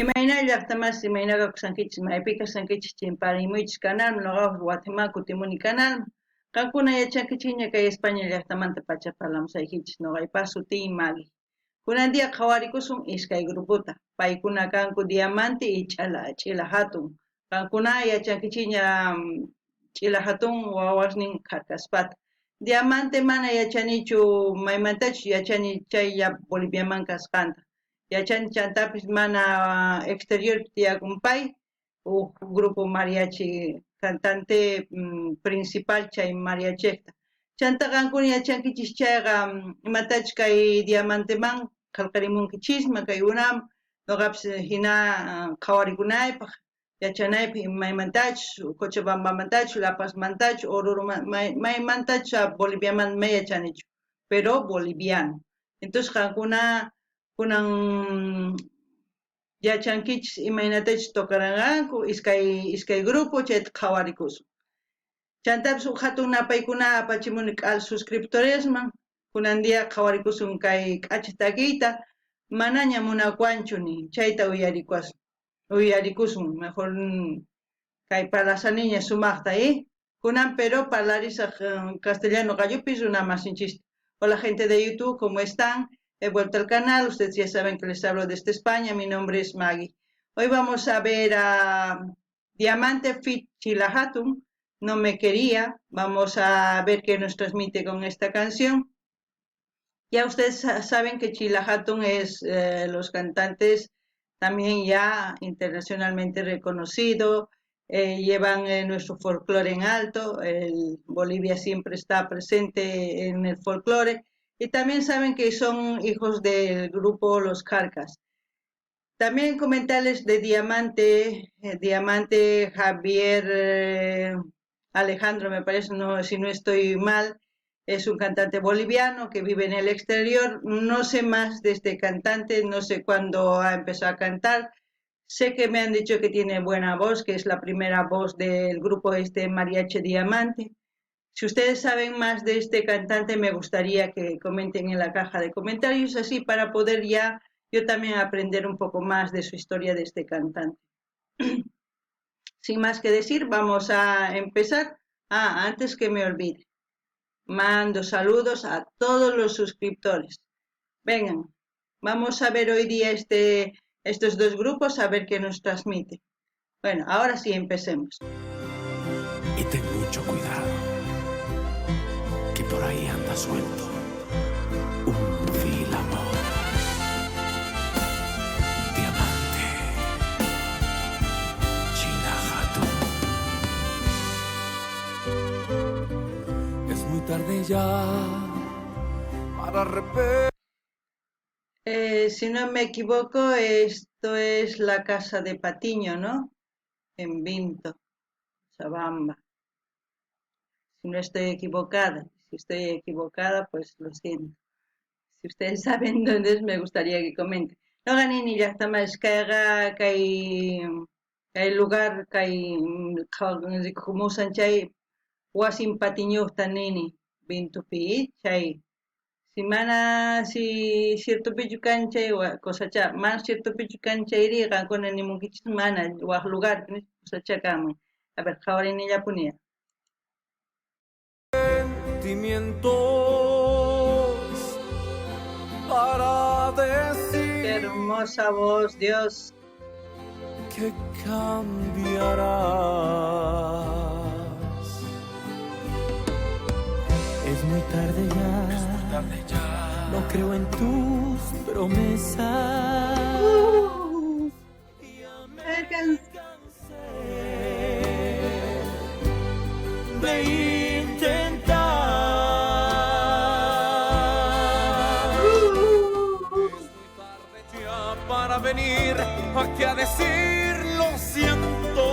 Imayna llaqtamas imaynaqa kusankichis maypika sankichis chimparimuychis kanalmi nuqapas Guatemala kutimuni kanalmi qankuna yachankichikña kay España llaqtamanta pachapalamusaykichis nuqaypas sutiymi Magui. Kunan dia qhawarikusun iskay gruputa paykuna kanku Diamante y Ch'ila Hatun qankuna yachankichikña Ch'ila Hatun wawasnin karkaspata Diamante mana yachanichu maymantachu yachani chay Boliviaman kasqanta yachani chantapis mana exterior tiyakunpay grupo mariachi cantante principal chay mariachekta chanta qankuna yachankichis chayqa imatachus kay Diamanteman qallqarimunkichisma kay unam nuqapis hina qhawarikunaypaq yachanaypaq maymantachus Cochabambamantachu La Pazmantachu Oruro maymantachu Boliviaman may yachanichu pero boliviano entonces qankuna kunan yachankichis imaynatachus tokaranqanku iskay grupo chayta qhawarikusun chantapis hatun napaykuna apachimuni k'al suscriptoresman kunan dia qhawarikusun kay k'acha takiyta manaña munakuanchu ni chayta uyarikusun mejor kay parlasaniña sumaqta kunan pero parlarisaq castellano qallupis runa masinchista. Hola gente de YouTube, ¿cómo están? He vuelto al canal, ustedes ya saben que les hablo desde España, mi nombre es Maggie. Hoy vamos a ver a Diamante Fit Ch'ila Hatun, No me quería, vamos a ver qué nos transmite con esta canción. Ya ustedes saben que Ch'ila Hatun es los cantantes también ya internacionalmente reconocido, llevan nuestro folclore en alto, Bolivia siempre está presente en el folclore, y también saben que son hijos del grupo Los Carcas. También comentarles de Diamante Javier Alejandro, me parece, no, si no estoy mal, es un cantante boliviano que vive en el exterior. No sé más de este cantante, no sé cuándo ha empezado a cantar. Sé que me han dicho que tiene buena voz, que es la primera voz del grupo Mariachi Diamante. Si ustedes saben más de este cantante, me gustaría que comenten en la caja de comentarios, así para poder ya yo también aprender un poco más de su historia de este cantante. Sin más que decir, vamos a empezar. Antes que me olvide, mando saludos a todos los suscriptores. Vengan, vamos a ver hoy día estos dos grupos, a ver qué nos transmite. Bueno, ahora sí, empecemos. Y ten mucho cuidado, que por ahí anda suelto un vil amor. Diamante, Ch'ila Hatun. Es muy tarde ya para repetir. Si no me equivoco, esto es la casa de Patiño, ¿no? En Vinto, Cochabamba. Si no estoy equivocada, si estoy equivocada, pues lo siento. Si ustedes saben dónde es, me gustaría que comenten. No gané ni ya está más que hay lugar que hay como sanchay wasin Patiño tanini Vinto pi chay. Si mana si cierto pichu canchay cosacha más cierto pichu canchay riga con ni munkichis mana wa lugar cosacha kama. A ver, ahora ni ya ponía. Sentimientos para decir. Qué hermosa voz, Dios. Que cambiarás. Es muy tarde ya. No creo en tus promesas. Ya me cansé de intentar. Es muy tarde ya para venir aquí a decir lo siento.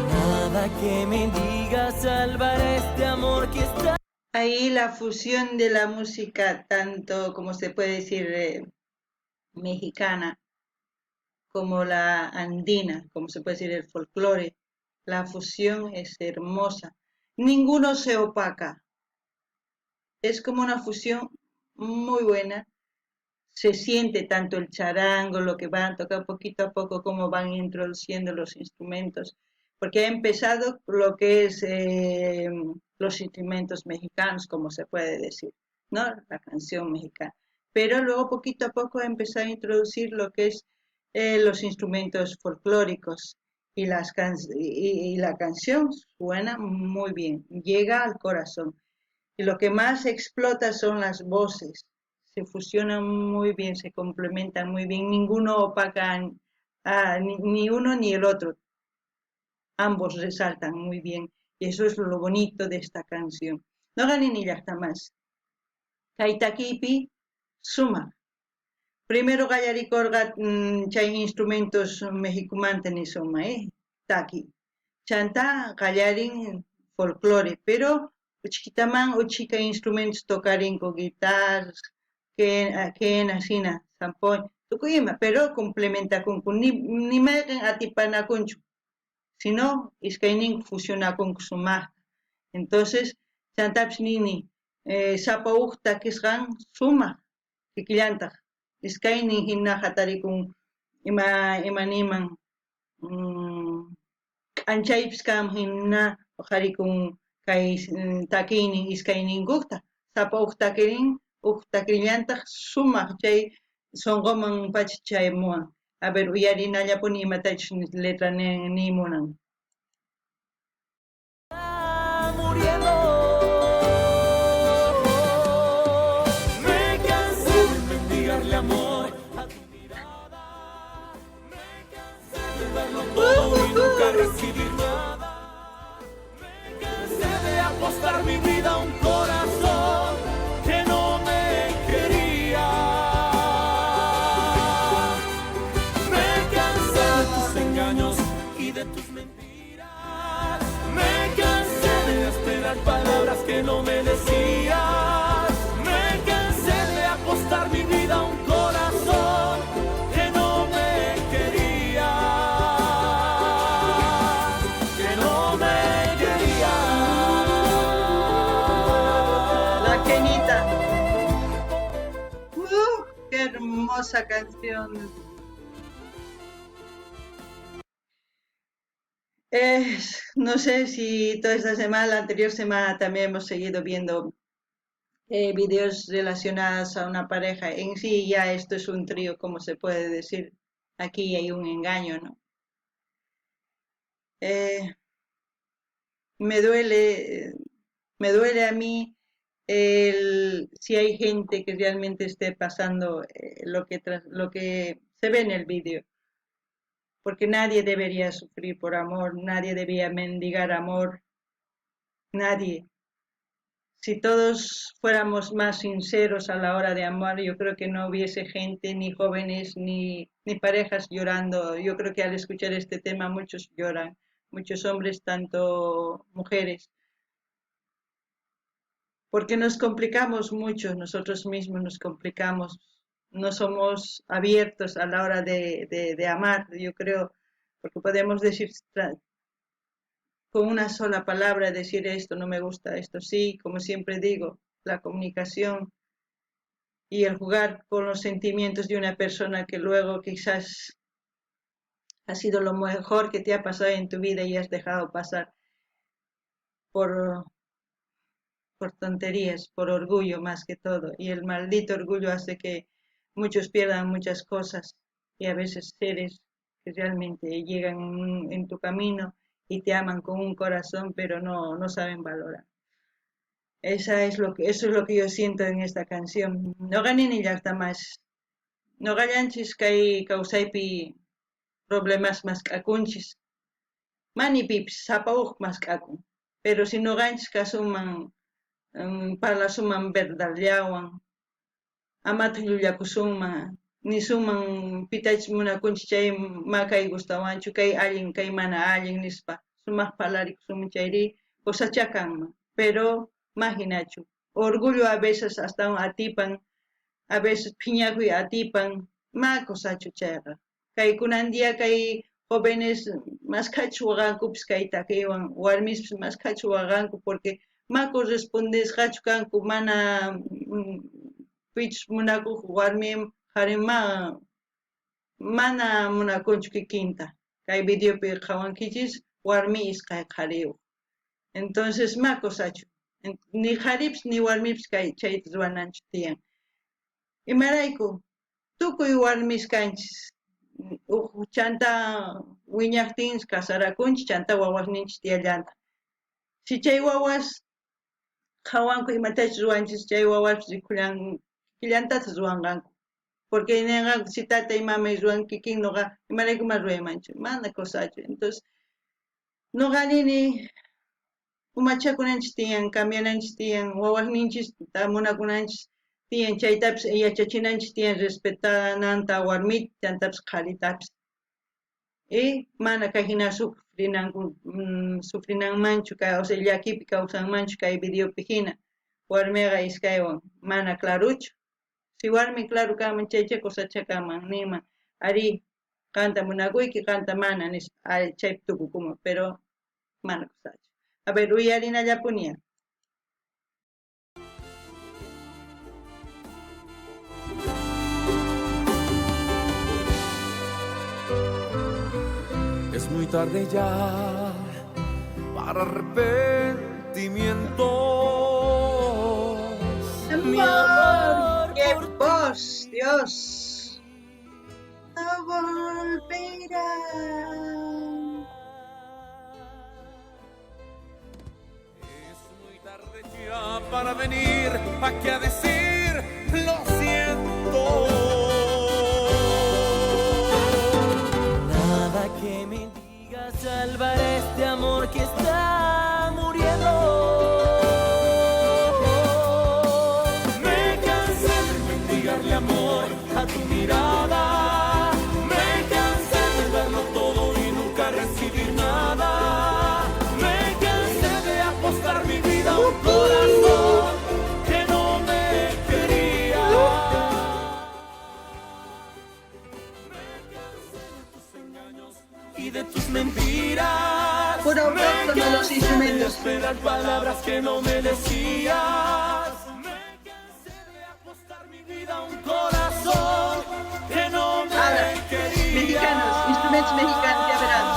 Nada que me diga salvar este amor que está. Ahí la fusión de la música, tanto como se puede decir mexicana, como la andina, como se puede decir el folclore, la fusión es hermosa. Ninguno se opaca. Es como una fusión muy buena. se siente tanto el charango, lo que van a tocar poquito a poco, cómo van introduciendo los instrumentos, porque ha empezado lo que es los instrumentos mexicanos, como se puede decir, ¿no? La canción mexicana. Pero luego poquito a poco ha empezado a introducir lo que es los instrumentos folclóricos y la canción suena muy bien, llega al corazón. Y lo que más explota son las voces. Se fusionan muy bien, se complementan muy bien. Ninguno opaca ni uno ni el otro. Ambos resaltan muy bien. Y eso es lo bonito de esta canción. No gané ni ya más. Kaitakipi, suma. Primero gallaricorga chay instrumentos mexicumantes ni suma, Taki. Chanta gallarin folclore, pero chiquitaman o chica instrumentos tocarin con guitarras, que asina, zampoñ, tukuyima, pero complementa con ni maigen atipana conchu, sino iskainin fusiona con suma. Entonces, chantaps nini, sapa ukta kisgan suma, kikillantaj, iskainin hina hatari con ima niman, anchaypis kam hina harikun kay takiynin iskayningukta sapa huk takillantaq sumaq chay sonqoman pacha chaymuwan. A ver, uyarinallapuni imatachus letra nimunan. Muriendo. Me cansé de mendigarle amor a tu mirada. Me cansé de verlo todo y nunca recibir nada. Me cansé de apostar mi vida a un corazón que no me quería. Me cansé de tus engaños y de tus mentiras. Me cansé de esperar palabras que no me decías. Me cansé de apostar mi vida a un corazón que no me quería. Que no me quería. La Kenita. ¡Qué hermosa canción! No sé si toda esta semana, la anterior semana también hemos seguido viendo videos relacionados a una pareja. En sí ya esto es un trío, como se puede decir. Aquí hay un engaño, ¿no? Eh, me duele, me duele a mí si hay gente que realmente esté pasando lo que se ve en el vídeo, porque nadie debería sufrir por amor, nadie debería mendigar amor, nadie. Si todos fuéramos más sinceros a la hora de amar, yo creo que no hubiese gente, ni jóvenes, ni parejas llorando. Yo creo que al escuchar este tema muchos lloran, muchos hombres, tanto mujeres, porque nos complicamos mucho, nosotros mismos nos complicamos, no somos abiertos a la hora de amar, yo creo, porque podemos decir con una sola palabra, decir esto no me gusta, esto sí, como siempre digo, la comunicación y el jugar con los sentimientos de una persona que luego quizás ha sido lo mejor que te ha pasado en tu vida y has dejado pasar por por tonterías, por orgullo más que todo. Y el maldito orgullo hace que muchos pierdan muchas cosas y a veces seres que realmente llegan en tu camino y te aman con un corazón, pero no saben valorar. Eso es lo que yo siento en esta canción. No gané ni ya más. No gallanchis que causaipi problemas más cacunchis. Mani pips, sapauj más cacun. Pero si no ganchis casuman para suman verdallawan amata llullakusunman ni suman pitach munakunchis chay ma kay gustawanchu kay allin kay mana allin nispa sumaq parlarikusunman chayri cosachakanman, pero imaginachu orgullo a veces hasta atipan, a veces piñakuy atipan ma cosachu chayqa kay kunandia kay jóvenes más cachu waqankupis kay takiwan warmispis más cachu waqanku porque ma correspondes hachukanku mana pitch munakuq warmim qharima mana munakunchu kikinta kay videopi qawankichis warmi isqay qhariuq entonces ma kusachu ni qharips ni warmips kay chayta ruwananchu tiyan imarayku tukuy warmis kanchis chanta wiñaqtin kasarakunchis chanta wawaqninchis tiyallanta si chay wawas qawanku imatachus ruwanchis chay wawas killantatas ruwanqanku porque ninqanku si tata y mamay ruwan kikin nuqa imaraykuman ruraymanchu mana kusachu entonces nuqanini umachakunanchis tiyan cambiananchis tiyan wawaqninchis munakunanchis tiyan chaytapis yachachinanchis tiyan respetananta warmita chantapis qharitapis y mana kay hina sufrinanmanchu kay o sea llakipi kawsanmanchu kay videopi hina warmiqa iskaywan mana claruchu si warmi claro kanman chaycha kusachakaman niman ari qanta munakuyki qanta mana nis chaypi tukukuman pero mana kusachu a ver uyarinallapuni Es muy tarde ya para arrepentimientos. Mi amor ¡Qué por voz, Dios! No volverá. Es muy tarde ya para venir aquí a decir lo siento. Nada que me diga salvar este amor que está muriendo. Me cansé de mendigarle amor a tu mirada. Me cansé de darlo todo y nunca recibir nada. Me cansé de apostar mi vida a un corazón que no me quería. Me cansé de tus engaños y de tus mentiras. Puro autóctono Me los cansé de instrumentos. esperar palabras que no me decías. Me cansé de apostar mi vida a un corazón que no me Ahora, quería. mexicanos, instrumentos mexicanos, ya verán.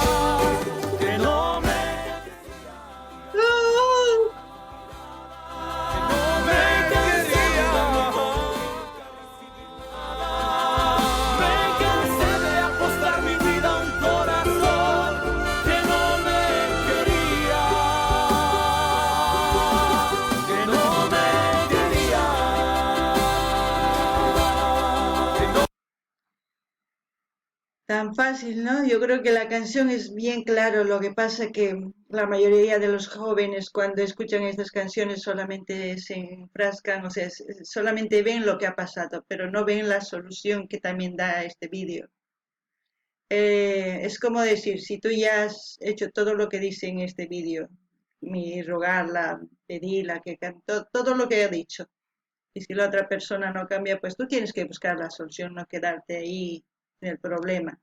Que no me Me cansé de apostar mi vida a un corazón que no me quería. Que no me quería. Tan fácil, ¿no? Yo creo que la canción es bien claro, lo que pasa que la mayoría de los jóvenes cuando escuchan estas canciones solamente se enfrascan, o sea, solamente ven lo que ha pasado, pero no ven la solución que también da este vídeo. Es como decir, si tú ya has hecho todo lo que dice en este vídeo, mi rogarla, pedirla, que todo lo que ha dicho, y si la otra persona no cambia, pues tú tienes que buscar la solución, no quedarte ahí en el problema.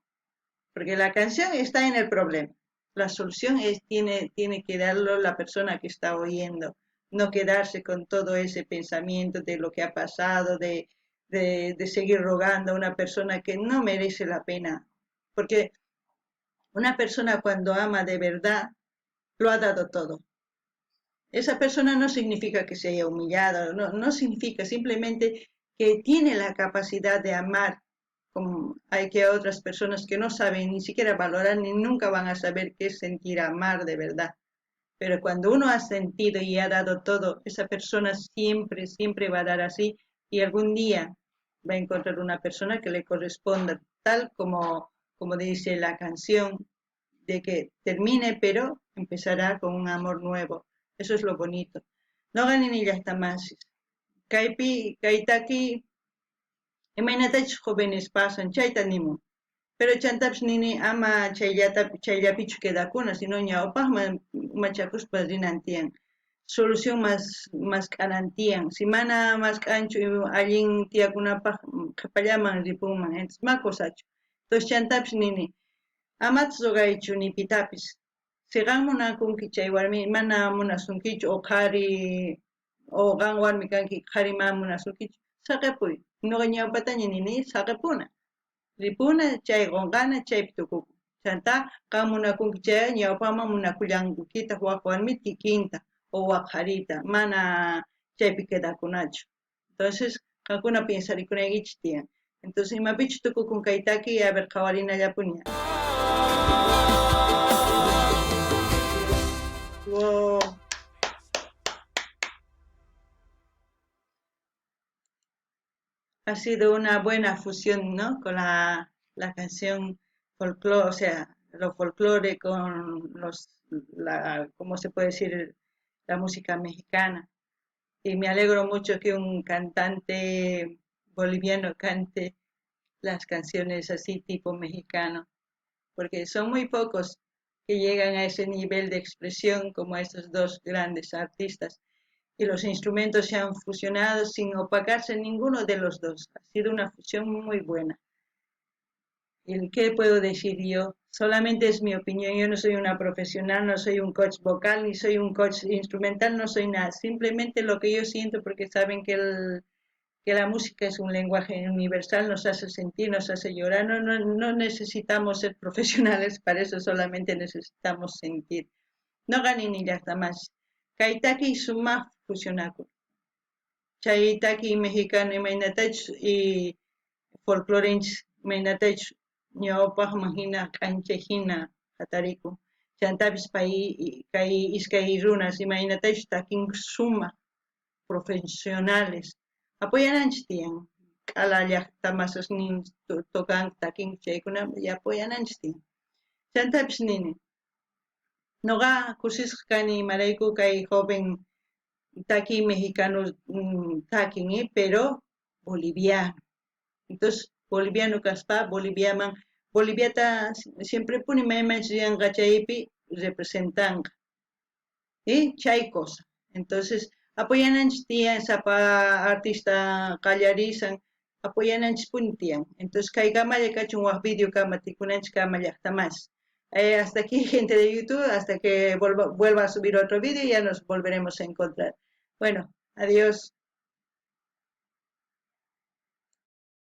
Porque la canción está en el problema. La solución tiene que darlo la persona que está oyendo, no quedarse con todo ese pensamiento de lo que ha pasado, de seguir rogando a una persona que no merece la pena. Porque una persona cuando ama de verdad, lo ha dado todo. Esa persona no significa que se haya humillado, no significa simplemente que tiene la capacidad de amar, como hay que otras personas que no saben ni siquiera valorar ni nunca van a saber qué es sentir amar de verdad. Pero cuando uno ha sentido y ha dado todo, esa persona siempre, siempre va a dar así y algún día va a encontrar una persona que le corresponda, tal como dice la canción, de que termine, pero empezará con un amor nuevo. Eso es lo bonito. No ganen ni ya está más. Kaipi, kaitaki, imaynatachus jóvenes pasan, chayta nimun. Pero chantaps nini ama chayllapichu quedakuna, sino ñawpaqman machakuspa rinantiyan. Solución más k'anantiyan. Si mana más k'anchu allin tiyakunapaq qhipallaman ripunman. Entonces ma kusachu. Entonces chantaps nini amatas rogaychu ni pitapis. Si qan munakunki chay warmi mana munasunkichu o qhari o qan warmi kanki qhari mana munasunkichu saqapuy nuqa ñawpataña nini saqapuna ripuna chay qonqana chaypi tukuku chanta qam munakunki chay ñawpaman munakullankita waq warmi kikinta o waq qarita mana chaypi quedakunachu entonces qankuna pensarikunaykichis tiyan entonces imapichus tukukun kay taki a ver qhawarinallapuña wow. Ha sido una buena fusión, ¿no? Con la canción folclore, o sea, lo folclore con ¿cómo se puede decir? La música mexicana. Y me alegro mucho que un cantante boliviano cante las canciones así tipo mexicano, porque son muy pocos que llegan a ese nivel de expresión como estos dos grandes artistas. Y los instrumentos se han fusionado sin opacarse ninguno de los dos. Ha sido una fusión muy buena. ¿Y qué puedo decir yo? Solamente es mi opinión. Yo no soy una profesional, no soy un coach vocal, ni soy un coach instrumental, no soy nada. Simplemente lo que yo siento porque saben que la música es un lenguaje universal, nos hace sentir, nos hace llorar. No necesitamos ser profesionales para eso, solamente necesitamos sentir. No ganen ni hasta más. Kaitaki suma fusionaku. Chaitaki mexicano imaynatach y folclorench imaynatach ñawpaq mahina qanchahina hatariku. Chantapis kay iskay runas imaynatach takin suma profesionales. Apoyananchis tiyan. K'ala llaqta masasnin tokan takin chaykuna apoyananchis tiyan. Chantapis nini. Noqa kusisqa kani imarayku kay joven taki mexicano takin pero boliviano. Entonces boliviano kaspa Boliviata siempre puni maymanchis yanqachaypi representanqa. Chay cosa. Entonces apoyananchis tiyan sapa artista qallarizan apoyananchis puni tiyan. Entonces kay kamalla kachun waq video kamatikunanchis kama llaqta mas. Hasta aquí, gente de YouTube, hasta que vuelva a subir otro vídeo y ya nos volveremos a encontrar. Bueno, adiós.